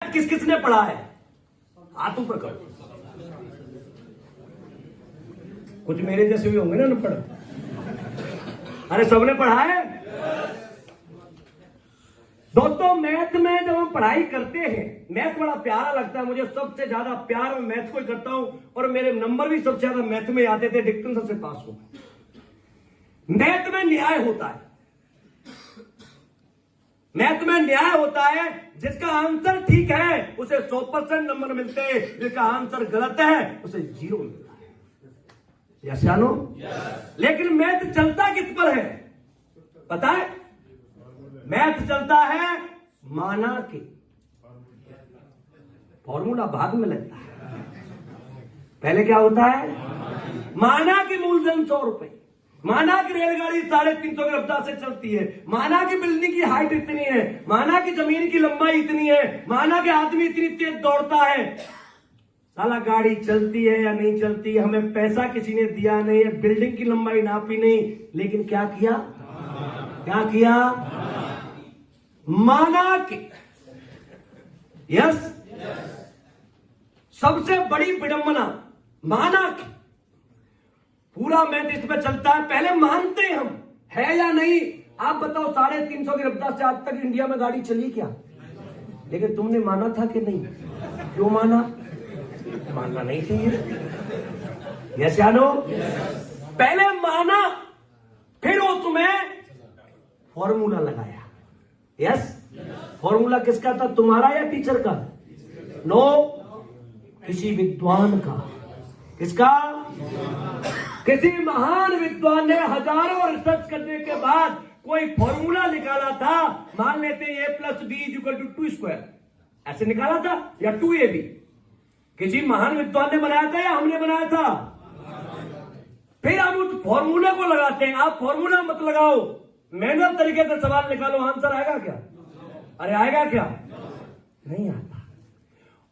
Math किस किसने पढ़ा है? हाथ ऊपर कर। कुछ मेरे जैसे भी होंगे ना अनपढ़। अरे सबने पढ़ा है दोस्तों। मैथ में जब हम पढ़ाई करते हैं, मैथ बड़ा प्यारा लगता है मुझे। सबसे ज्यादा प्यार मैं मैथ को ही करता हूं और मेरे नंबर भी सबसे ज्यादा मैथ में आते थे। डिस्टिंक्शन से पास हुआ। मैथ में न्याय होता है। मैथ में न्याय होता है। जिसका आंसर ठीक है उसे 100% नंबर मिलते हैं, जिसका आंसर गलत है उसे 0 मिलता है। यस या नो? लेकिन मैथ चलता किस पर है पता है? मैथ चलता है माना के। फॉर्मूला बाद में लगता है, पहले क्या होता है? माना की मूलधन 100 रुपए। माना की रेलगाड़ी 350 की रफ्तार से चलती है। माना की बिल्डिंग की हाइट इतनी है। माना की जमीन की लंबाई इतनी है। माना के आदमी इतनी तेज दौड़ता है। साला गाड़ी चलती है या नहीं चलती, हमें पैसा किसी ने दिया नहीं है, बिल्डिंग की लंबाई नापी नहीं, लेकिन क्या किया? क्या किया? माना के। यस। सबसे बड़ी विडंबना माना के। पूरा मैथ इसमें चलता है। पहले मानते हैं हम, है या नहीं? आप बताओ 350 की रफ्तार से आज तक इंडिया में गाड़ी चली क्या? लेकिन तुमने माना था कि नहीं? क्यों माना? मानना नहीं चाहिए। यस या नो? पहले माना, फिर वो तुम्हें फॉर्मूला लगाया। यस। फॉर्मूला किसका था? तुम्हारा या टीचर का? नो, किसी विद्वान का। किसका? किसी महान विद्वान ने हजारों रिसर्च करने के बाद कोई फॉर्मूला निकाला था। मान लेते हैं a+b=2², ऐसे निकाला था, या 2ab। किसी महान विद्वान ने बनाया था या हमने बनाया था? फिर हम उस फॉर्मूले को लगाते हैं। आप फॉर्मूला मत लगाओ, मैनुअल तरीके से सवाल निकालो, आंसर आएगा क्या? अरे आएगा क्या? नहीं आता।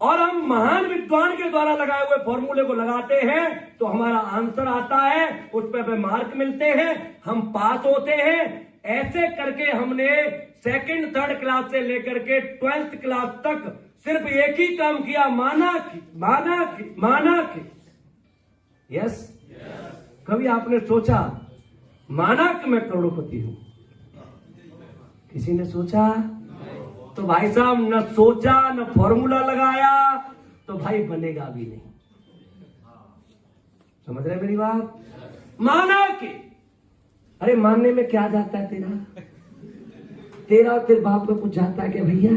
और हम महान विद्वान के द्वारा लगाए हुए फॉर्मूले को लगाते हैं तो हमारा आंसर आता है, उस पे मार्क मिलते हैं, हम पास होते हैं। ऐसे करके हमने 2nd 3rd क्लास से लेकर के 12th क्लास तक सिर्फ एक ही काम किया, माना कि, माना कि, माना कि। यस। कभी आपने सोचा माना कि मैं करोड़पति हूं? किसी ने सोचा? तो भाई साहब न सोचा न फॉर्मूला लगाया तो भाई बनेगा भी नहीं। समझ रहे मेरी बात? माना कि। अरे मानने में क्या जाता है तेरा और तेरे बाप को कुछ जाता है क्या भैया?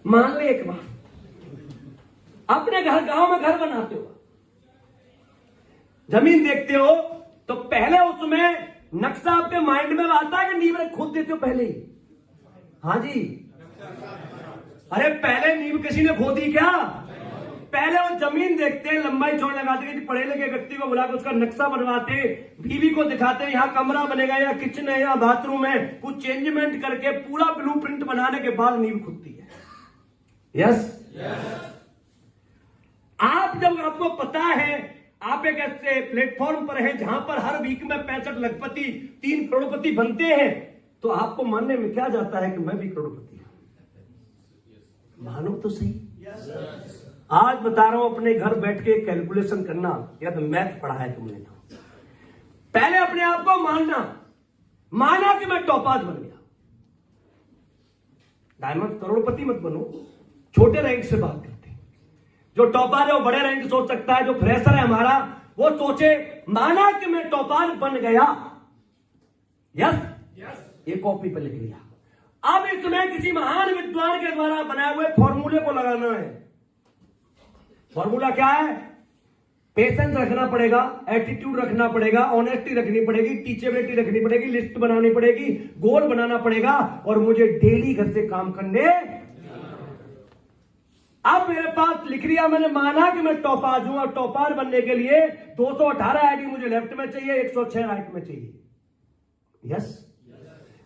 मान ले एक बार, अपने घर गांव में घर बनाते हो, जमीन देखते हो, तो पहले उसमें नक्शा आपके माइंड में आता है कि नींव खोद देते हो पहले ही? हाँ जी। अरे पहले नींव किसी ने खोदी क्या? पहले वो जमीन देखते हैं, लंबाई चौड़ाई लगाते हैं, पढ़े लिखे व्यक्ति को बुलाकर उसका नक्शा बनवाते, बीवी को दिखाते हैं यहाँ कमरा बनेगा या किचन है या बाथरूम है, कुछ चेंजमेंट करके पूरा ब्लूप्रिंट बनाने के बाद नींव खुदती है। यस। आप जब आपको पता है आप एक ऐसे प्लेटफॉर्म पर है जहां पर हर वीक में 65 लखपति 3 करोड़पति बनते हैं, तो आपको मानने में क्या जाता है कि मैं भी करोड़पति हूं? मानो तो सही। आज बता रहा हूं, अपने घर बैठ के कैलकुलेशन करना, या तो मैथ पढ़ा है तुमने तो पहले अपने आप को माना कि मैं टॉपाज बन गया। डायमंड करोड़पति मत बनो, छोटे रैंक से बात करते हैं। जो टॉपाज है वो बड़े रैंक सोच सकता है, जो फ्रेशर है हमारा वो सोचे माना कि मैं टॉपाज बन गया। यस। ये कॉपी पर लिख लिया। अब इसमें किसी महान विद्वान के द्वारा बनाए हुए फॉर्मूले को लगाना है। फॉर्मूला क्या है? पेशेंस रखना पड़ेगा, एटीट्यूड रखना पड़ेगा, ऑनेस्टी रखनी पड़ेगी, टीचेबिलिटी रखनी पड़ेगी, लिस्ट बनानी पड़ेगी, गोल बनाना पड़ेगा, और मुझे डेली घर से काम करने। अब मेरे पास लिख लिया मैंने, माना कि मैं टॉपाज हूं, और टॉपाज बनने के लिए 218 आईडी मुझे लेफ्ट में चाहिए, 106 राइट में चाहिए। यस।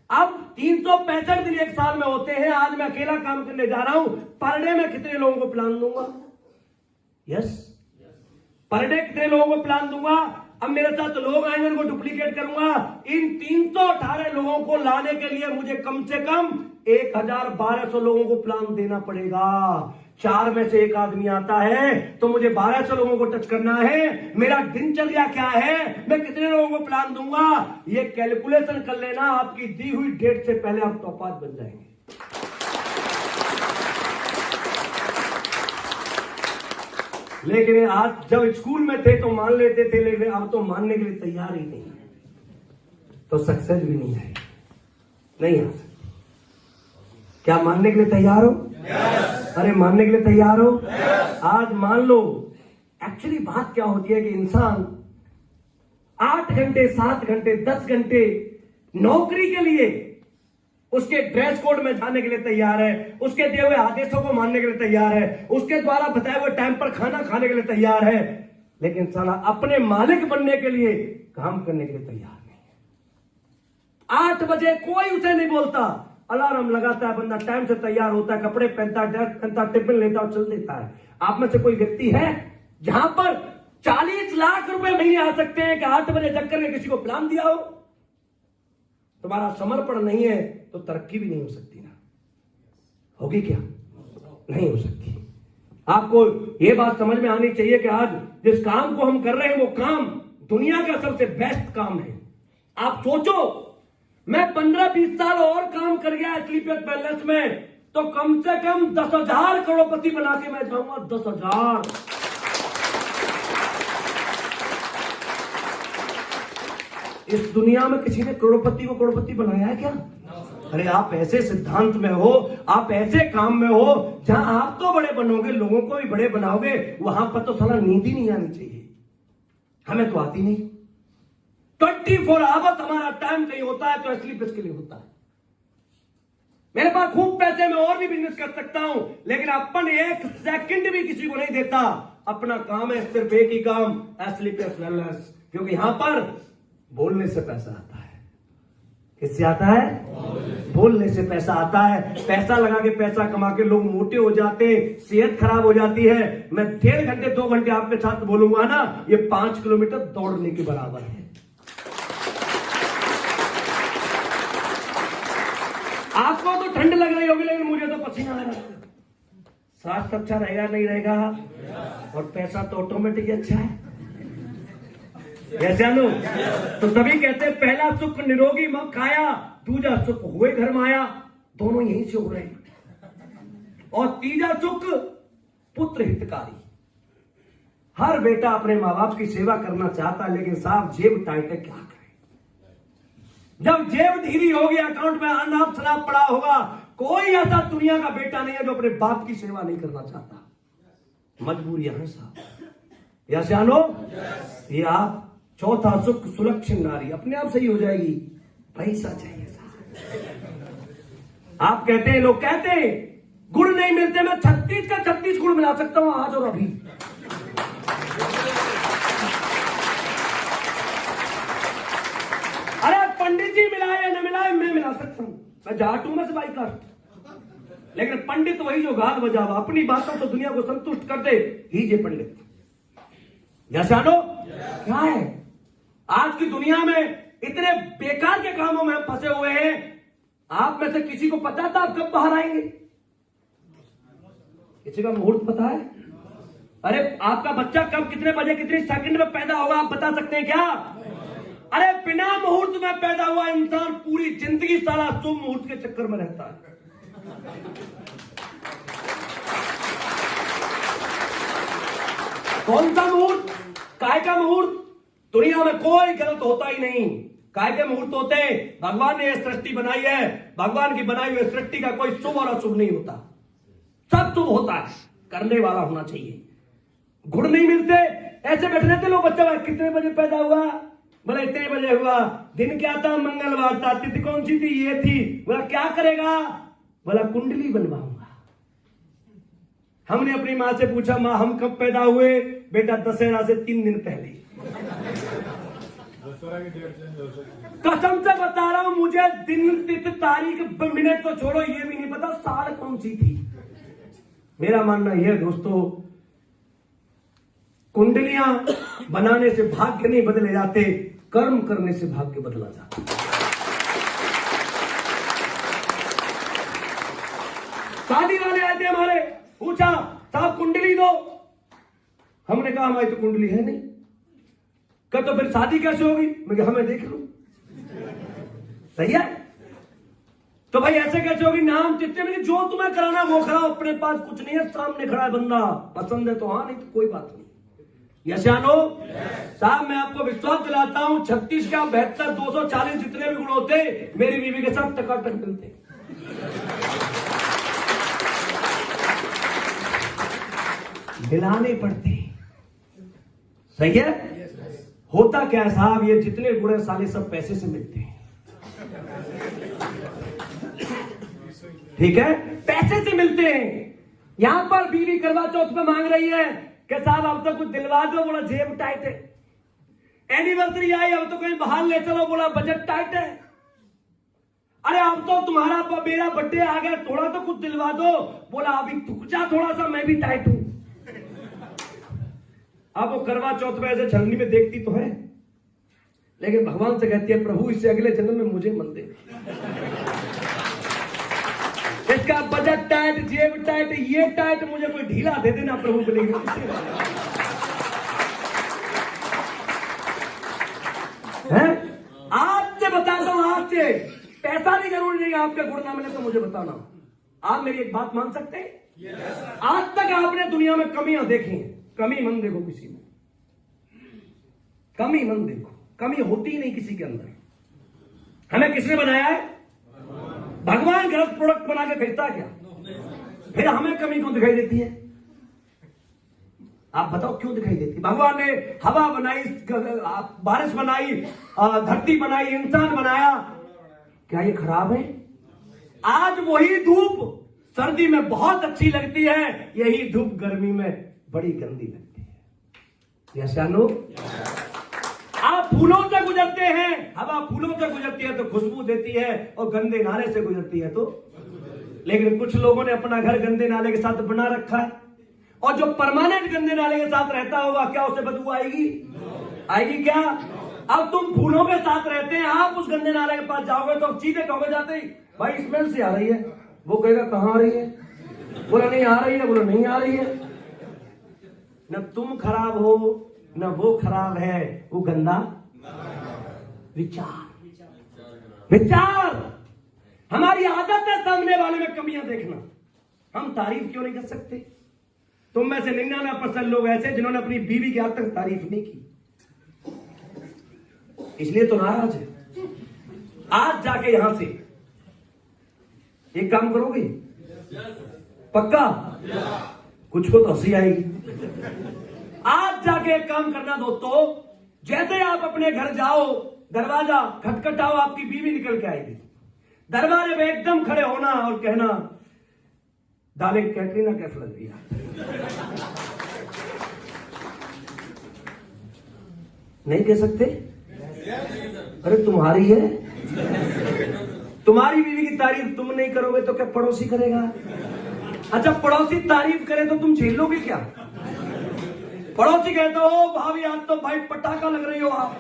अब 365 दिन एक साल में होते हैं। आज मैं अकेला काम करने जा रहा हूं, पर डे में कितने लोगों को प्लान दूंगा? यस। पर डे कितने लोगों को प्लान दूंगा? अब मेरे साथ तो लोग आएंगे, उनको डुप्लीकेट करूंगा। इन 318 लोगों को लाने के लिए मुझे कम से कम 1200 लोगों को प्लान देना पड़ेगा। 4 में से 1 आदमी आता है तो मुझे 1200 लोगों को टच करना है। मेरा दिनचर्या क्या है, मैं कितने लोगों को प्लान दूंगा, ये कैलकुलेशन कर लेना। आपकी दी हुई डेट से पहले आप टॉप 5 बन जाएंगे। लेकिन आज जब स्कूल में थे तो मान लेते थे, लेकिन अब तो मानने के लिए तैयार ही नहीं, तो सक्सेस भी नहीं है, नहीं आ सकती। क्या मानने के लिए तैयार हो? अरे मानने के लिए तैयार हो? आज मान लो। एक्चुअली बात क्या होती है कि इंसान 8 घंटे 7 घंटे 10 घंटे नौकरी के लिए, उसके ड्रेस कोड में जाने के लिए तैयार है, उसके दिए हुए आदेशों को मानने के लिए तैयार है, उसके द्वारा बताए हुए टाइम पर खाना खाने के लिए तैयार है, लेकिन साला अपने मालिक बनने के लिए काम करने के लिए तैयार नहीं है। 8 बजे कोई उसे नहीं बोलता, अलार्म लगाता है, बंदा टाइम से तैयार होता है, कपड़े पहनता है, ड्रेस पहनता है, टिफिन लेता है, चल देता है। आप में से कोई व्यक्ति है जहां पर 40 लाख रुपए महीने आ सकते हैं कि 8 बजे जग करके किसी को प्लान दिया हो? तुम्हारा समर्पण नहीं है तो तरक्की भी नहीं हो सकती ना। होगी क्या? नहीं हो सकती। आपको यह बात समझ में आनी चाहिए कि आज जिस काम को हम कर रहे हैं वो काम दुनिया का सबसे बेस्ट काम है। आप सोचो, मैं 15-20 साल और काम कर गया स्लीपर पैलेस में तो कम से कम 10,000 करोड़पति बना के मैं जाऊंगा। 10,000। इस दुनिया में किसी ने करोड़पति को करोड़पति बनाया है क्या? अरे आप ऐसे सिद्धांत में हो, आप ऐसे काम में हो जहां आप तो बड़े बनोगे, लोगों को भी बड़े बनाओगे, वहां पर तो साला नींद ही नहीं आनी चाहिए। हमें तो आती नहीं। 24 आवर्स हमारा टाइम कहीं होता है तो स्लीप इसके लिए होता है। मेरे पास खूब पैसे, में और भी बिजनेस कर सकता हूं, लेकिन अपन 1 सेकंड भी किसी को नहीं देता। अपना काम है सिर्फ एक ही काम, स्लीपलेस वेलनेस, क्योंकि यहां पर बोलने से पैसा आता है। किससे आता है? बोलने से पैसा आता है। पैसा लगा के पैसा कमा के लोग मोटे हो जाते हैं, सेहत खराब हो जाती है। मैं 1.5 घंटे 2 घंटे आपके साथ बोलूंगा ना, ये 5 किलोमीटर दौड़ने के बराबर है। आपको तो ठंड लग रही होगी, लेकिन मुझे तो पसीना आ रहा है। स्वास्थ्य अच्छा रहेगा नहीं रहेगा, और पैसा तो ऑटोमेटिक अच्छा है। जानो तो तभी कहते हैं पहला सुख निरोगी मां काया, दूजा सुख हुए घर माया। दोनों यहीं से हो रहे हैं। और तीजा सुख पुत्र हितकारी। हर बेटा अपने मां बाप की सेवा करना चाहता है, लेकिन साहब जेब टाइट है, क्या करें? जब जेब ढीली होगी, अकाउंट में अनाप शनाप पड़ा होगा, कोई ऐसा दुनिया का बेटा नहीं है जो अपने बाप की सेवा नहीं करना चाहता। मजबूरियां हैं साहब। या जानो ये आप चौथा सुख सुलक्षण नारी, अपने आप सही हो जाएगी। पैसा चाहिए साहब। आप कहते हैं, लोग कहते हैं गुड़ नहीं मिलते, मैं 36 का 36 गुड़ मिला सकता हूं आज और अभी। अरे पंडित जी मिलाए या न मिलाए, मैं मिला सकता हूं। मैं जाट हूं, मैं सबाई कास्ट, लेकिन पंडित वही जो गाल बजावा, अपनी बातों से दुनिया को संतुष्ट कर दे, ही जे पंडित। जैसा नो क्या है आज की दुनिया में, इतने बेकार के कामों में हम फंसे हुए हैं। आप में से किसी को पता था आप कब बाहर आएंगे? किसी का मुहूर्त पता है? अरे आपका बच्चा कब, कितने बजे, कितने सेकंड में पैदा होगा, आप बता सकते हैं क्या? अरे बिना मुहूर्त में पैदा हुआ इंसान पूरी जिंदगी सारा शुभ मुहूर्त के चक्कर में रहता है। कौन सा मुहूर्त? काय का मुहूर्त? दुनिया में कोई गलत होता ही नहीं। काय के मुहूर्त होते हैं? भगवान ने यह सृष्टि बनाई है, भगवान की बनाई हुई सृष्टि का कोई शुभ और अशुभ नहीं होता, सब शुभ होता है। करने वाला होना चाहिए। गुण नहीं मिलते, ऐसे बैठ रहते लोग। बच्चा कितने बजे पैदा हुआ? बोला इतने बजे हुआ। दिन क्या था? मंगलवार था। तिथि कौन सी थी? ये थी। बोला क्या करेगा? बोला कुंडली बनवाऊंगा। हमने अपनी मां से पूछा, मां हम कब पैदा हुए? बेटा दशहरा से 3 दिन पहले। कसम से बता रहा हूं, मुझे दिन, तिथि, तारीख, मिनट तो छोड़ो, ये भी नहीं पता साल कौन सी थी। मेरा मानना यह दोस्तों, कुंडलियां बनाने से भाग्य नहीं बदले जाते, कर्म करने से भाग्य बदला जाता। शादी वाले आए थे हमारे, पूछा साहब कुंडली दो। हमने कहा हमारी तो कुंडली है नहीं। कब तो फिर शादी कैसे होगी? मैं कहा हमें देख लो। सही है? तो भाई ऐसे कैसे होगी? नाम चित्ते में जो तुम्हें कराना वो कराओ, अपने पास कुछ नहीं है, सामने खड़ा है बंदा, पसंद है तो हाँ, नहीं तो कोई बात नहीं। यशानो साहब मैं आपको विश्वास दिलाता हूं 36 का 72 240 जितने भी गुण होते मेरी बीवी के साथ टकाटक मिलते। मिलाने पड़ते। सही है? होता क्या है साहब, ये जितने गुण है साले सब पैसे से मिलते हैं। ठीक है, पैसे से मिलते हैं। यहां पर बीवी करवा चौथ में मांग रही है कि साहब अब तो कुछ दिलवा दो, बोला जेब टाइट है। एनिवर्सरी आई, अब तो कहीं बाहर ले चलो, बोला बजट टाइट है। अरे अब तो तुम्हारा मेरा बर्थडे आ गया, थोड़ा तो कुछ दिलवा दो, बोला अभी तुक जा थोड़ा सा, मैं भी टाइट हूं। अब वो करवा चौथ में ऐसे छलनी में देखती तो है, लेकिन भगवान से कहती है प्रभु इससे अगले जन्म में मुझे मत दे। इसका बजट टाइट, जेब टाइट, ये टाइट, मुझे कोई ढीला दे देना प्रभु के लिए। आज से बताता हूं, आज से पैसा नहीं जरूरी नहीं, आपके गुण ना मिले तो मुझे बताना। आप मेरी एक बात मान सकते हैं? आज तक आपने दुनिया में कमियां देखी हैं, कमी मन देखो किसी में, कमी मन देखो, कमी होती ही नहीं किसी के अंदर। हमें किसने बनाया है? भगवान गलत प्रोडक्ट बना के भेजता क्या? फिर हमें कमी क्यों दिखाई देती है? आप बताओ क्यों दिखाई देती? भगवान ने हवा बनाई, बारिश बनाई, धरती बनाई, इंसान बनाया, क्या ये खराब है? आज वही धूप सर्दी में बहुत अच्छी लगती है, यही धूप गर्मी में बड़ी गंदी लगती है। यशानो आप फूलों से गुजरते हैं, हवा फूलों से गुजरती है तो खुशबू देती है, और गंदे नाले से गुजरती है तो। लेकिन कुछ लोगों ने अपना घर गंदे नाले के साथ बना रखा है, और जो परमानेंट गंदे नाले के साथ रहता होगा क्या उसे बदबू आएगी? आएगी क्या? अब तुम फूलों के साथ रहते हैं, आप उस गंदे नाले के पास जाओगे तो सीधे कहोगे जाते ही भाई स्मेल से आ रही है, वो कहेगा कहां आ रही है? बोला नहीं आ रही है, बोला नहीं आ रही है। न तुम खराब हो न वो खराब है, वो गंदा विचार। विचार हमारी आदत है सामने वाले में कमियां देखना। हम तारीफ क्यों नहीं कर सकते? तुम में से 99% लोग ऐसे जिन्होंने अपनी बीवी की आज तक तारीफ नहीं की, इसलिए तो नाराज है। आज जाके यहां से एक काम करोगे? पक्का? कुछ को तो हंसी आएगी। आज जाके एक काम करना दोस्तों, जैसे आप अपने घर जाओ, दरवाजा खटखटाओ, आपकी बीवी निकल के आएगी। दरवाजे पे एकदम खड़े होना और कहना डार्लिंग कैटरीना कैसे लग रही है? नहीं कह सकते? अरे तुम्हारी है, तुम्हारी बीवी की तारीफ तुम नहीं करोगे तो क्या पड़ोसी करेगा? अच्छा पड़ोसी तारीफ करे तो तुम झेल लोगे क्या? पड़ोसी कहते हो भाभी आज तो भाई पटाखा लग रही हो आप,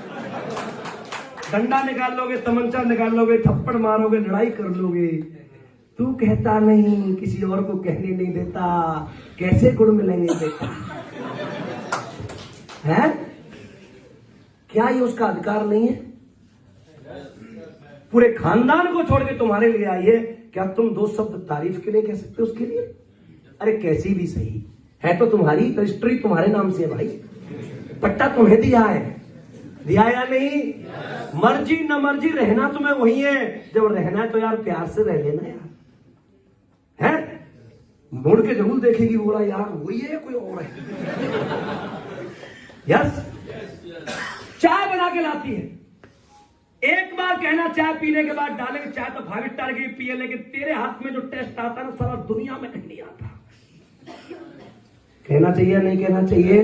डंडा निकाल लोगे, तमंचा निकाल लोगे, थप्पड़ मारोगे, लड़ाई कर लोगे। तू कहता नहीं, किसी और को कहने नहीं देता, कैसे गुण मिलेंगे बेटा? है क्या ये उसका अधिकार नहीं है? पूरे खानदान को छोड़ के तुम्हारे लिए आई है, क्या तुम 2 शब्द तारीफ के लिए कह सकते हो उसके लिए? अरे कैसी भी सही है तो तुम्हारी, रजिस्ट्री तुम्हारे नाम से है भाई, पट्टा तुम्हें दिया है, दिया या नहीं? मर्जी न मर्जी रहना तुम्हें वही है। जब रहना है तो यार प्यार से रह लेना यार, है? मुड़ के जरूर देखेगी, बोला यार वही है कोई और है। यस, चाय बना के लाती है, एक बार कहना चाय पीने के बाद डालेंगे चाय तो 5 स्टार की पिए, लेकिन तेरे हाथ में जो टेस्ट आता है ना सारा दुनिया में कहीं नहीं आता। कहना चाहिए नहीं कहना चाहिए?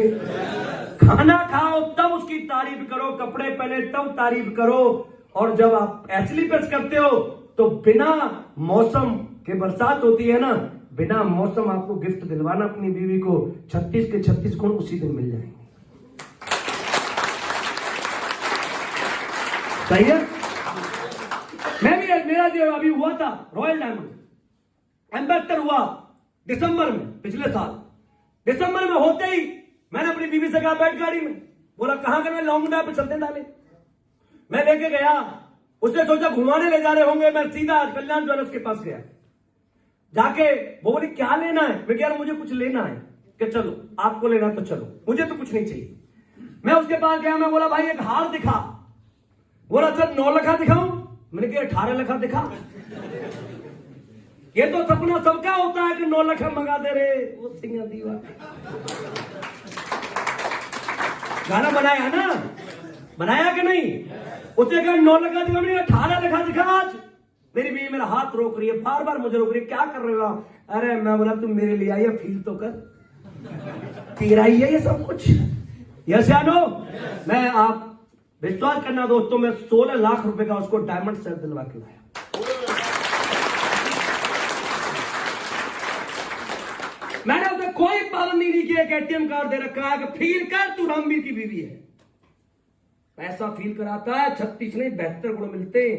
खाना खाओ तब उसकी तारीफ करो, कपड़े पहने तब तारीफ करो, और जब आप एस्लीपेस करते हो तो बिना मौसम के, बरसात होती है ना, बिना मौसम आपको गिफ्ट दिलवाना अपनी बीवी को, 36 के 36 गुण उसी दिन मिल जाएंगे। सही है। मैं भी, मेरा जो अभी हुआ था रॉयल डायमंड एम्बेसडर हुआ दिसंबर में, पिछले साल दिसंबर में होते ही मैंने अपनी बीवी से कहा बैठ गाड़ी में, बोला कहां करना, लॉन्ग ड्राइव पे चलते डाले। मैं लेके गया, उसने सोचा घुमाने ले जा रहे होंगे, मैं सीधा कल्याण ज्वेलर्स के पास गया। जाके वो बोली क्या लेना है, मैं कह रहा मुझे कुछ लेना है, कि चलो आपको लेना तो चलो, मुझे तो कुछ नहीं चाहिए। मैं उसके पास गया, मैं बोला भाई एक हार दिखा, बोला सर 9 लाख दिखाऊं, मैंने कहा 18 लाख दिखा। ये तो सपना सबका होता है कि 9 लाख मंगा दे रहे, वो सिंह दीवा गाना बनाया ना, बनाया कि नहीं? उसने कहा 9 लाख दिखा, मैंने 18 लाख दिखा। आज मेरी बीवी मेरा हाथ रोक रही है, बार बार मुझे रोक रही है, क्या कर रहे हो? अरे मैं बोला तुम मेरे लिए आई, फील तो कर, तेरा ही है ये सब कुछ। यस या नो? मैं, आप विश्वास करना दोस्तों, मैं 16 लाख रुपए का उसको डायमंड सेट दिलवा के लाया। मैंने उसे कोई पाबंदी नहीं की, एक एटीएम कार्ड दे रखा है कि फील कर तू रामवीर की बीवी है। पैसा फील कराता है, 36 नहीं 72 गुण मिलते।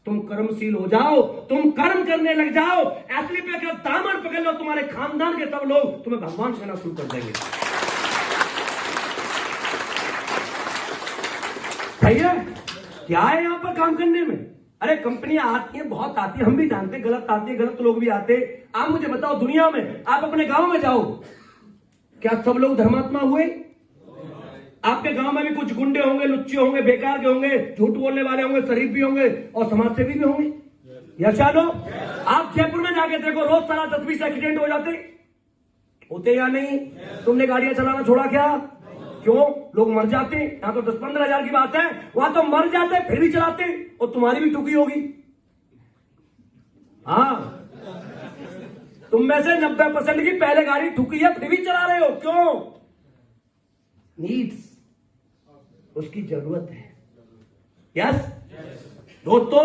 तुम कर्मशील हो जाओ, तुम कर्म करने लग जाओ, असली पे का दामन पकड़ लो, तुम्हारे खानदान के सब लोग तुम्हें भगवान कहना शुरू कर देंगे। सही है? क्या है यहां पर काम करने में? अरे कंपनियां आती हैं, बहुत आती है, हम भी जानते हैं गलत आती है, गलत लोग भी आते। आप मुझे बताओ, दुनिया में आप अपने गांव में जाओ, क्या सब लोग धर्मात्मा हुए? आपके गांव में भी कुछ गुंडे होंगे, लुच्चे होंगे, बेकार के होंगे, झूठ बोलने वाले होंगे, शरीफ भी होंगे और समाज सेवी भी होंगे। यस या नो? आप जयपुर में जाके देखो, रोज सारा 10-20 एक्सीडेंट हो जाते होते या नहीं? तुमने गाड़ियां चलाना छोड़ा क्या? क्यों? लोग मर जाते। यहां तो 10-15 हजार की बात है, वहां तो मर जाते फिर भी चलाते, और तुम्हारी भी ठुकी होगी। हाँ, तुम में से 90% की पहले गाड़ी ठुकी है, फिर भी चला रहे हो। क्यों? नीड्स, उसकी जरूरत है। यस दोस्तों,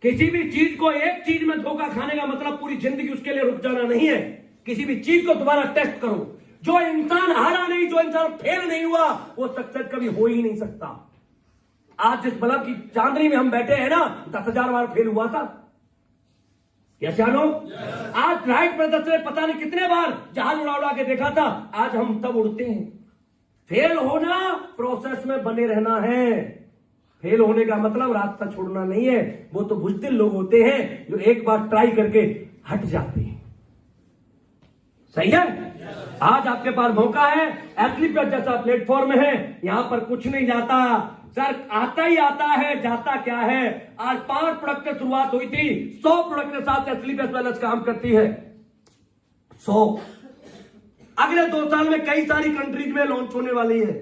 किसी भी चीज को एक चीज में धोखा खाने का मतलब पूरी जिंदगी उसके लिए रुक जाना नहीं है। किसी भी चीज को दोबारा टेस्ट करो। जो इंसान हारा नहीं, जो इंसान फेल नहीं हुआ, वो सक्सेस कभी हो ही नहीं सकता। आज जिस बल्ब की चांदनी में हम बैठे हैं ना, 10,000 बार फेल हुआ था। यस या नो? आज राइट ब्रदर्स ने पता नहीं कितने बार जहाज उड़ा उड़ा के देखा था, आज हम तब उड़ते हैं। फेल होना, प्रोसेस में बने रहना है। फेल होने का मतलब रास्ता छोड़ना नहीं है। वो तो बुज़दिल लोग होते हैं जो एक बार ट्राई करके हट जाते हैं। सही है? आज आपके पास मौका है, एप्लीप्लस जैसा प्लेटफॉर्म है, यहां पर कुछ नहीं जाता सर, आता ही आता है, जाता क्या है। आज 5 प्रोडक्ट से शुरुआत हुई थी, 100 प्रोडक्ट के साथ एप्लीप्लस वेलनेस काम करती है। 100 अगले 2 साल में कई सारी कंट्रीज में लॉन्च होने वाली है।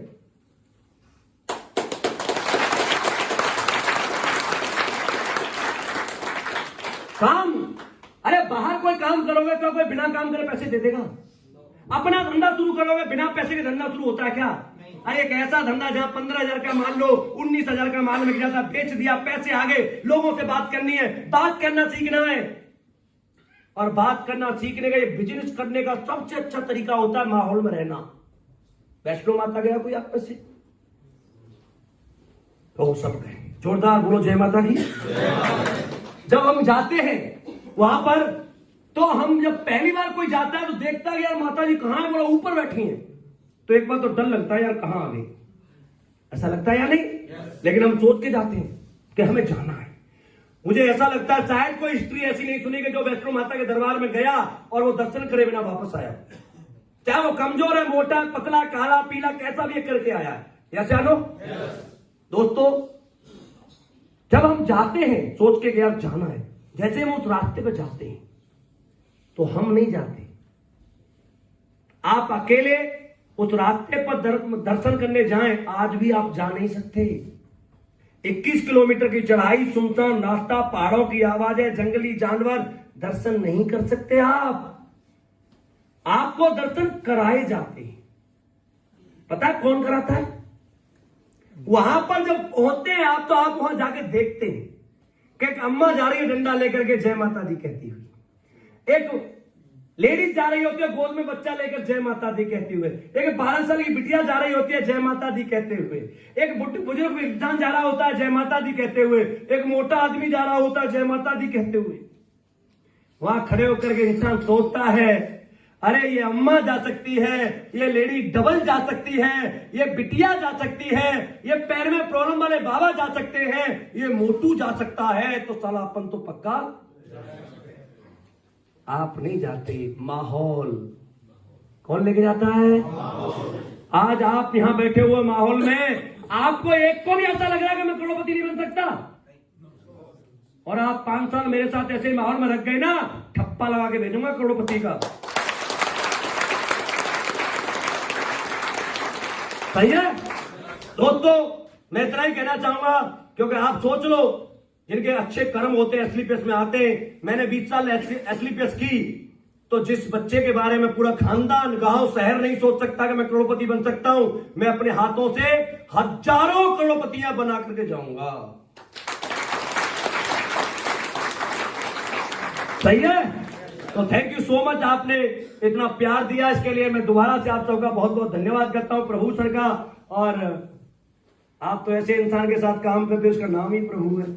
काम, अरे बाहर कोई काम करोगे तो कोई बिना काम करे पैसे दे देगा? अपना धंधा शुरू करोगे बिना पैसे के धंधा शुरू होता है क्या? अरे एक ऐसा धंधा जहां 15,000 का मान लो, 19,000 का माल मिल जाता, बेच दिया, पैसे आ गए। लोगों से बात करनी है, बात करना सीखना है, और बात करना सीखने का, ये बिजनेस करने का सबसे अच्छा तरीका होता है माहौल में रहना। वैष्णो माता गया कोई आप में से? तो सब गए, जोरदार बोलो जय माता की। जब हम जाते हैं वहां पर, तो हम जब पहली बार कोई जाता है तो देखता है यार माता जी कहां है, बोला ऊपर बैठी हैं। तो एक बार तो डर लगता है यार कहां आ गई, ऐसा लगता है या नहीं? लेकिन हम सोच के जाते हैं कि हमें जाना है। मुझे ऐसा लगता है शायद कोई हिस्ट्री ऐसी नहीं सुनी कि जो वैष्णो माता के दरबार में गया और वो दर्शन करे बिना वापस आया। चाहे वो कमजोर है, मोटा, पतला, काला, पीला, कैसा भी करके आया है। यस या नो? दोस्तों, जब हम जाते हैं सोच के यार जाना है, जैसे हम उस रास्ते पर जाते हैं तो हम नहीं जाते। आप अकेले उस रास्ते पर दर्शन करने जाएं, आज भी आप जा नहीं सकते। 21 किलोमीटर की चढ़ाई, सुनसान रास्ता, पहाड़ों की आवाजें, जंगली जानवर, दर्शन नहीं कर सकते आप। आपको दर्शन कराए जाते हैं। पता है कौन कराता है? वहां पर जब पहुंचते हैं आप, तो आप वहां जाके देखते हैं कि एक अम्मा जा रही है डंडा लेकर के, जय माता दी कहती हुई। एक लेडीज जा रही होती है गोद में बच्चा लेकर जय माता दी कहते हुए, एक 12 साल की बिटिया जा रही होती है जय माता दी कहते हुए, एक बुजुर्ग इंसान जा रहा होता है जय माता दी कहते हुए, एक मोटा आदमी जा रहा होता है जय माता दी कहते हुए। वहां खड़े होकर के इंसान सोचता है अरे ये अम्मा जा सकती है, ये लेडी डबल जा सकती है, ये बिटिया जा सकती है, ये पैर में प्रॉब्लम वाले बाबा जा सकते हैं, ये मोटू जा सकता है, तो साला अपन तो पक्का आप नहीं जाते। माहौल कौन लेके जाता है? आज आप यहां बैठे हुए माहौल में आपको एक को भी ऐसा लग रहा है कि मैं करोड़पति नहीं बन सकता, और आप 5 साल मेरे साथ ऐसे माहौल में रख गए ना, ठप्पा लगा के भेजूंगा करोड़पति का। सही है दोस्तों, मैं इतना ही कहना चाहूंगा, क्योंकि आप सोच लो जिनके अच्छे कर्म होते हैं एसलीपीएस में आते हैं। मैंने 20 साल एसलीपीएस की, तो जिस बच्चे के बारे में पूरा खानदान गांव शहर नहीं सोच सकता कि मैं करोड़पति बन सकता हूं, मैं अपने हाथों से हजारों करोड़पतियां बना करके जाऊंगा। सही है? तो थैंक यू सो मच, आपने इतना प्यार दिया, इसके लिए मैं दोबारा से आप सबका बहुत बहुत धन्यवाद करता हूं, प्रभु सर का। और आप तो ऐसे इंसान के साथ काम करते हो, उसका नाम ही प्रभु है।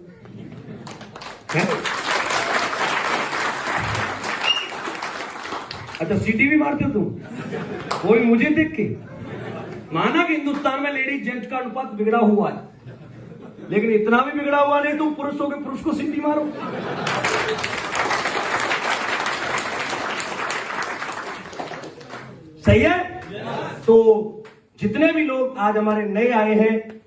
अच्छा सीटी भी मारते हो तुम? कोई मुझे देख के माना कि हिंदुस्तान में लेडीज जेंट्स का अनुपात बिगड़ा हुआ है, लेकिन इतना भी बिगड़ा हुआ नहीं तुम पुरुषों के पुरुष को सीटी मारो। सही है? तो जितने भी लोग आज हमारे नए आए हैं,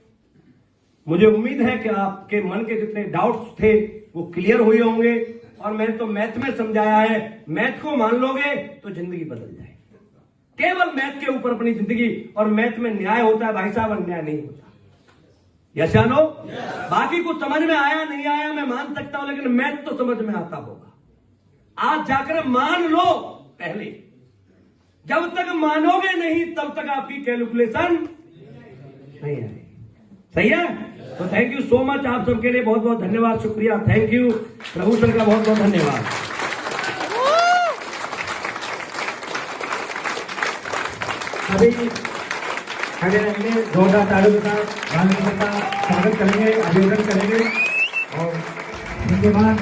मुझे उम्मीद है कि आपके मन के जितने डाउट्स थे वो क्लियर हुए होंगे, और मैंने तो मैथ में समझाया है, मैथ को मान लोगे तो जिंदगी बदल जाएगी। केवल मैथ के ऊपर अपनी जिंदगी, और मैथ में न्याय होता है भाई साहब, अन्याय नहीं होता। यस या नो? बाकी कुछ समझ में आया नहीं आया मैं मान सकता हूं, लेकिन मैथ तो समझ में आता होगा। आज जाकर मान लो पहले, जब तक मानोगे नहीं तब तक आपकी कैलकुलेशन नहीं आएगी। सही है? तो थैंक यू सो मच, आप सबके लिए बहुत बहुत धन्यवाद, शुक्रिया, थैंक यू, प्रभु सर का बहुत बहुत धन्यवाद। अभी खड़े रहेंगे, जोरदार तालियों के साथ गांधी का स्वागत करेंगे, अभिवादन करेंगे, और उसके बाद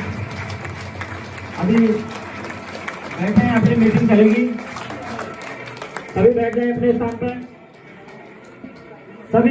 अभी बैठे हैं, अपनी मीटिंग चलेगी, सभी बैठ जाए अपने स्थान पर। सभी